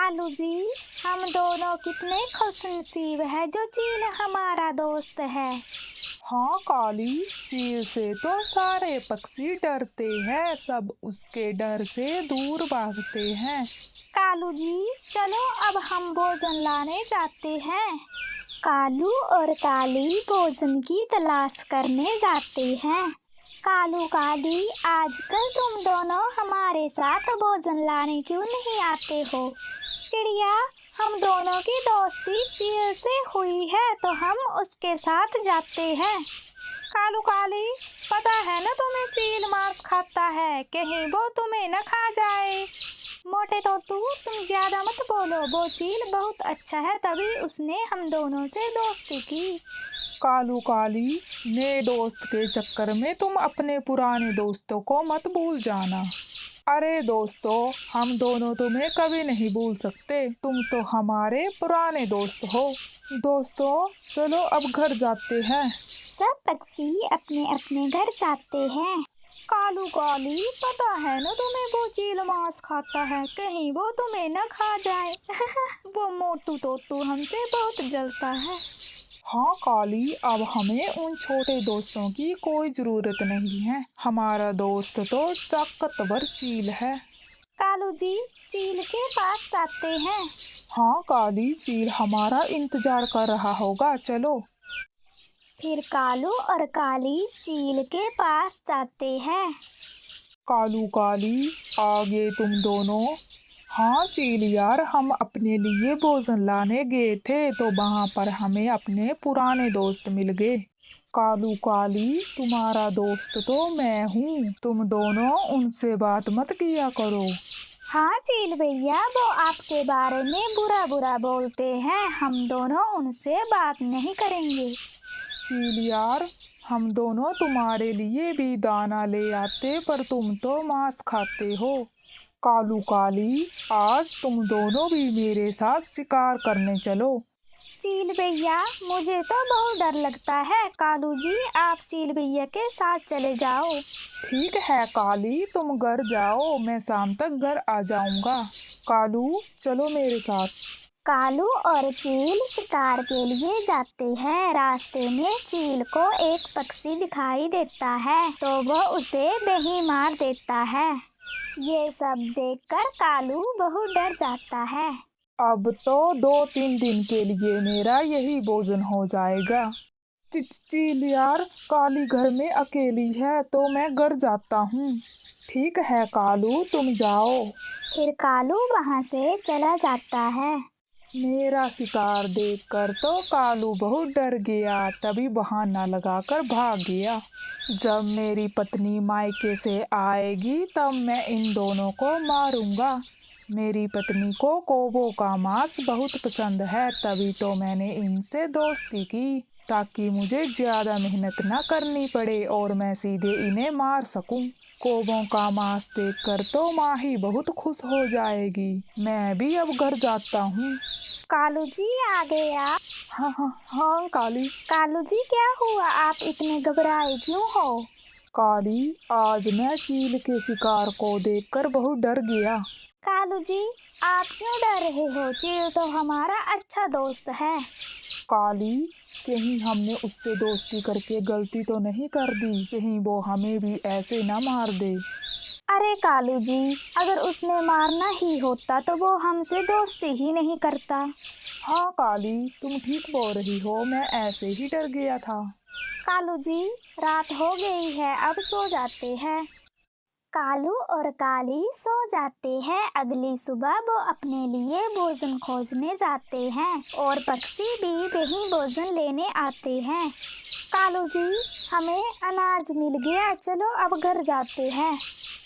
कालू जी, हम दोनों कितने खुशनसीब है जो चील हमारा दोस्त है। हाँ काली, चील से तो सारे पक्षी डरते हैं, सब उसके डर से दूर भागते हैं। कालू जी, चलो अब हम भोजन लाने जाते हैं। कालू और काली भोजन की तलाश करने जाते हैं। कालू काली, आजकल तुम दोनों हमारे साथ भोजन लाने क्यों नहीं आते हो? चिड़िया, हम दोनों की दोस्ती चील से हुई है तो हम उसके साथ जाते हैं। कालू काली, पता है ना तुम्हें चील मांस खाता है, कहीं वो तुम्हें न खा जाए। मोटे तोतू, तुम ज्यादा मत बोलो, वो चील बहुत अच्छा है तभी उसने हम दोनों से दोस्ती की। कालू काली, नए दोस्त के चक्कर में तुम अपने पुराने दोस्तों को मत भूल जाना। अरे दोस्तों, हम दोनों तुम्हें कभी नहीं भूल सकते, तुम तो हमारे पुराने दोस्त हो। दोस्तों, चलो अब घर जाते हैं। सब पक्षी अपने अपने घर जाते हैं। कालू काली, पता है ना तुम्हें वो चील मांस खाता है, कहीं वो तुम्हें न खा जाए। वो मोटू तोतू हमसे बहुत जलता है। हाँ काली, अब हमें उन छोटे दोस्तों की कोई जरूरत नहीं है, हमारा दोस्त तो ताकतवर चील है। कालू जी, चील के पास जाते हैं। हाँ काली, चील हमारा इंतजार कर रहा होगा, चलो। फिर कालू और काली चील के पास जाते हैं। कालू काली, आगे तुम दोनों। हाँ चील यार, हम अपने लिए भोजन लाने गए थे तो वहां पर हमें अपने पुराने दोस्त मिल गए। कालू काली, तुम्हारा दोस्त तो मैं हूँ, तुम दोनों उनसे बात मत किया करो। हाँ चील भैया, वो आपके बारे में बुरा बुरा बोलते हैं, हम दोनों उनसे बात नहीं करेंगे। चील यार, हम दोनों तुम्हारे लिए भी दाना ले आते पर तुम तो मांस खाते हो। कालू काली, आज तुम दोनों भी मेरे साथ शिकार करने चलो। चील भैया, मुझे तो बहुत डर लगता है। कालू जी, आप चील भैया के साथ चले जाओ। ठीक है काली, तुम घर जाओ, मैं शाम तक घर आ जाऊंगा। कालू, चलो मेरे साथ। कालू और चील शिकार के लिए जाते हैं। रास्ते में चील को एक पक्षी दिखाई देता है तो वह उसे दही मार देता है। ये सब देखकर कालू बहुत डर जाता है। अब तो 2-3 दिन के लिए मेरा यही भोजन हो जाएगा। चील यार, काली घर में अकेली है तो मैं घर जाता हूँ। ठीक है कालू, तुम जाओ। फिर कालू वहां से चला जाता है। मेरा शिकार देखकर तो कालू बहुत डर गया, तभी बहाना लगाकर भाग गया। जब मेरी पत्नी मायके से आएगी तब मैं इन दोनों को मारूंगा। मेरी पत्नी को कौवों का मांस बहुत पसंद है, तभी तो मैंने इनसे दोस्ती की, ताकि मुझे ज्यादा मेहनत ना करनी पड़े और मैं सीधे इन्हें मार सकूं। कौवों का मांस देखकर तो माँ ही बहुत खुश हो जाएगी। मैं भी अब घर जाता हूँ। कालू जी आ गया। हाँ हाँ हाँ काली। कालू जी, क्या हुआ, आप इतने घबराए क्यों हो? काली, आज मैं चील के शिकार को देखकर बहुत डर गया। कालू जी, आप क्यों डर रहे हो? चील तो हमारा अच्छा दोस्त है। काली, कहीं हमने उससे दोस्ती करके गलती तो नहीं कर दी, कहीं वो हमें भी ऐसे ना मार दे। अरे कालू जी, अगर उसने मारना ही होता तो वो हमसे दोस्ती ही नहीं करता। हाँ काली, तुम ठीक बोल रही हो, मैं ऐसे ही डर गया था। कालू जी, रात हो गई है, अब सो जाते हैं। कालू और काली सो जाते हैं। अगली सुबह वो अपने लिए भोजन खोजने जाते हैं और पक्षी भी वही भोजन लेने आते हैं। कालू जी, हमें अनाज मिल गया, चलो अब घर जाते हैं।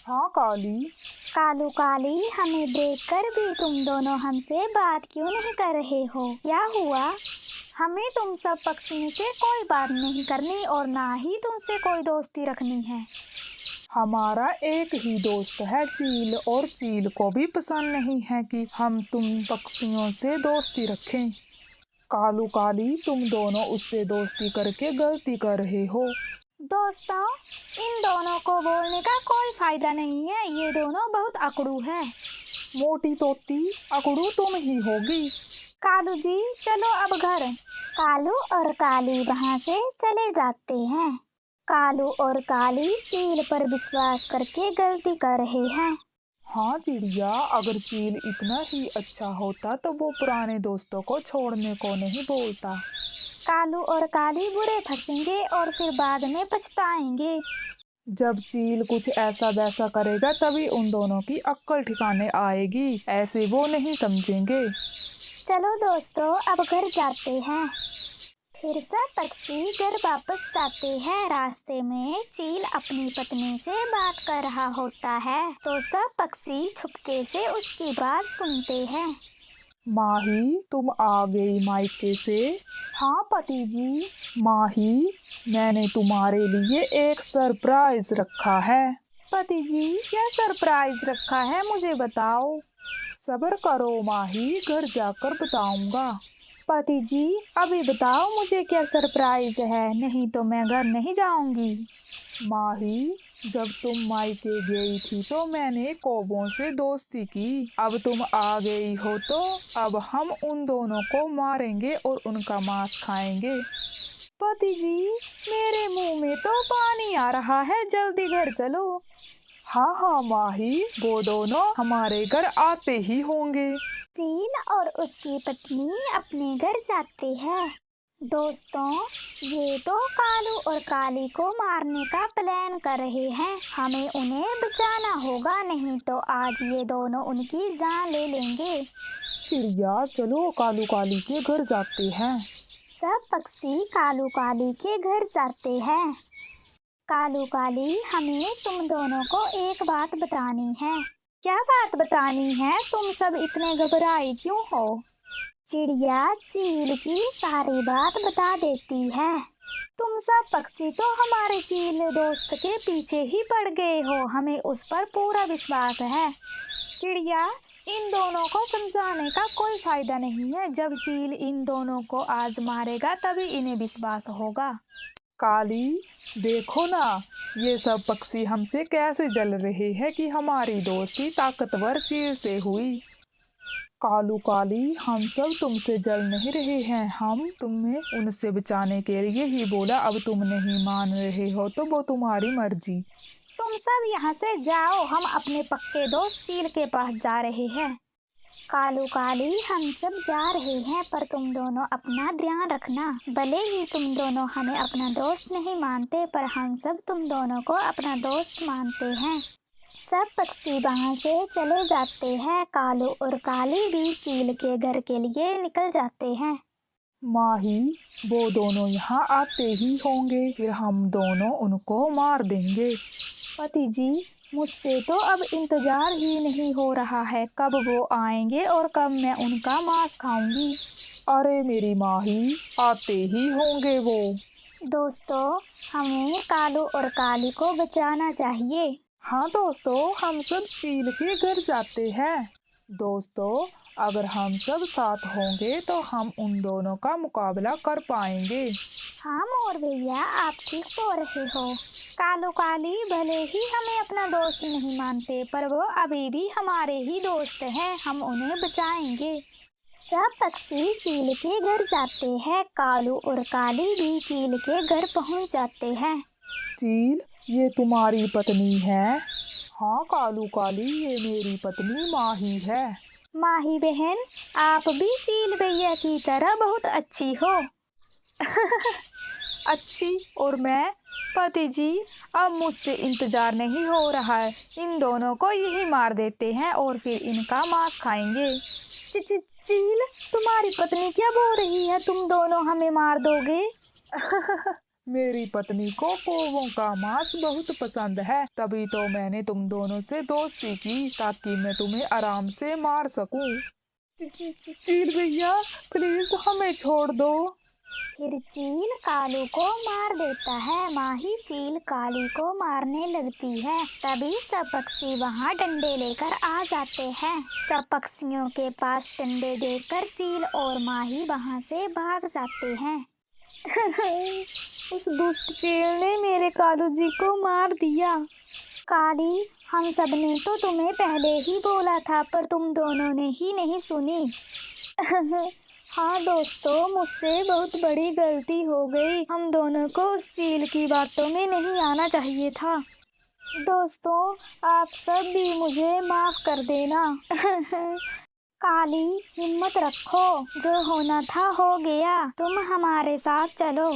हाँ काली। कालू काली, हमें देखकर भी तुम दोनों हमसे बात क्यों नहीं कर रहे हो? क्या हुआ? हमें तुम सब पक्षियों से कोई बात नहीं करनी और ना ही तुमसे कोई दोस्ती रखनी है। हमारा एक ही दोस्त है चील, और चील को भी पसंद नहीं है कि हम तुम पक्षियों से दोस्ती रखें। कालू काली, तुम दोनों उससे दोस्ती करके गलती कर रहे हो। दोस्तों, इन दोनों को बोलने का कोई फायदा नहीं है, ये दोनों बहुत अकड़ू है। मोटी तोती अकड़ू तुम ही होगी। कालू जी चलो अब घर। कालू और काली वहां से चले जाते हैं। कालू और काली चील पर विश्वास करके गलती कर रहे हैं। हाँ चिड़िया, अगर चील इतना ही अच्छा होता तो वो पुराने दोस्तों को छोड़ने को नहीं बोलता। कालू और काली बुरे फंसेंगे और फिर बाद में पछताएंगे। जब चील कुछ ऐसा वैसा करेगा तभी उन दोनों की अक्ल ठिकाने आएगी, ऐसे वो नहीं समझेंगे। चलो दोस्तों अब घर जाते हैं। फिर सब पक्षी घर वापस जाते हैं। रास्ते में चील अपनी पत्नी से बात कर रहा होता है तो सब पक्षी छुपके से उसकी बात सुनते हैं। माही, तुम आ गई मायके से? हाँ पति जी। माही, मैंने तुम्हारे लिए एक सरप्राइज रखा है। पति जी, क्या सरप्राइज रखा है, मुझे बताओ। सब्र करो माही, घर जाकर बताऊंगा। पति जी अभी बताओ मुझे क्या सरप्राइज है, नहीं तो मैं घर नहीं जाऊंगी। माही, जब तुम मायके गई थी तो मैंने कौवों से दोस्ती की। अब तुम आ गई हो तो अब हम उन दोनों को मारेंगे और उनका मांस खाएंगे। पति जी, मेरे मुंह में तो पानी आ रहा है, जल्दी घर चलो। हाँ हाँ माही, वो दोनों हमारे घर आते ही होंगे। चील और उसकी पत्नी अपने घर जाते हैं। दोस्तों, ये तो कालू और काली को मारने का प्लान कर रहे हैं। हमें उन्हें बचाना होगा, नहीं तो आज ये दोनों उनकी जान ले लेंगे। चिड़िया चलो कालू काली के घर जाते हैं। सब पक्षी कालू काली के घर जाते हैं। कालू काली, हमें तुम दोनों को एक बात बतानी है। क्या बात बतानी है? तुम सब इतने घबराए क्यों हो? चिड़िया चील की सारी बात बता देती है। तुम सब पक्षी तो हमारे चील दोस्त के पीछे ही पड़ गए हो, हमें उस पर पूरा विश्वास है। चिड़िया, इन दोनों को समझाने का कोई फायदा नहीं है। जब चील इन दोनों को आज मारेगा तभी इन्हें विश्वास होगा। काली, देखो ना, ये सब पक्षी हमसे कैसे जल रहे हैं कि हमारी दोस्ती ताकतवर चील से हुई। कालू काली, हम सब तुमसे जल नहीं रहे हैं, हम तुम्हें उनसे बचाने के लिए ही बोला। अब तुम नहीं मान रहे हो तो वो तुम्हारी मर्जी। तुम सब यहाँ से जाओ, हम अपने पक्के दोस्त चील के पास जा रहे हैं। कालू काली, हम सब जा रहे हैं पर तुम दोनों अपना ध्यान रखना। भले ही तुम दोनों हमें अपना दोस्त नहीं मानते पर हम सब तुम दोनों को अपना दोस्त मानते हैं। सब पक्षी वहाँ से चले जाते हैं। कालू और काली भी चील के घर के लिए निकल जाते हैं। माही, वो दोनों यहाँ आते ही होंगे, फिर हम दोनों उनको मार देंगे। पति जी, मुझसे तो अब इंतजार ही नहीं हो रहा है, कब वो आएंगे और कब मैं उनका मांस खाऊंगी। अरे मेरी माही, आते ही होंगे वो। दोस्तों, हमें कालू और काली को बचाना चाहिए। हाँ दोस्तों, हम सब चील के घर जाते हैं। दोस्तों, अगर हम सब साथ होंगे तो हम उन दोनों का मुकाबला कर पाएंगे। हाँ मोर भैया, आप ठीक बोल रहे हो। कालू काली भले ही हमें अपना दोस्त नहीं मानते पर वो अभी भी हमारे ही दोस्त हैं, हम उन्हें बचाएंगे। सब पक्षी चील के घर जाते हैं। कालू और काली भी चील के घर पहुंच जाते हैं। चील, ये तुम्हारी पत्नी है? हाँ कालू काली, ये मेरी पत्नी माही है। माही बहन, आप भी चील भैया की तरह बहुत अच्छी हो। अच्छी और मैं? पति जी, अब मुझसे इंतजार नहीं हो रहा है, इन दोनों को यही मार देते हैं और फिर इनका मांस खाएंगे। चील, तुम्हारी पत्नी क्या बोल रही है? तुम दोनों हमें मार दोगे? मेरी पत्नी को कौवों का मांस बहुत पसंद है, तभी तो मैंने तुम दोनों से दोस्ती की ताकि मैं तुम्हें आराम से मार सकूं। चील भैया, प्लीज हमें छोड़ दो। फिर चील कालू को मार देता है। माही चील काली को मारने लगती है। तभी सब पक्षी वहाँ डंडे लेकर आ जाते हैं। सब पक्षियों के पास डंडे देखकर चील और माही वहाँ से भाग जाते हैं। उस दुष्ट चील ने मेरे कालू जी को मार दिया। काली, हम सब ने तो तुम्हें पहले ही बोला था, पर तुम दोनों ने ही नहीं सुनी। हाँ दोस्तों, मुझसे बहुत बड़ी गलती हो गई। हम दोनों को उस चील की बातों में नहीं आना चाहिए था। दोस्तों, आप सब भी मुझे माफ कर देना। काली, हिम्मत रखो, जो होना था हो गया, तुम हमारे साथ चलो।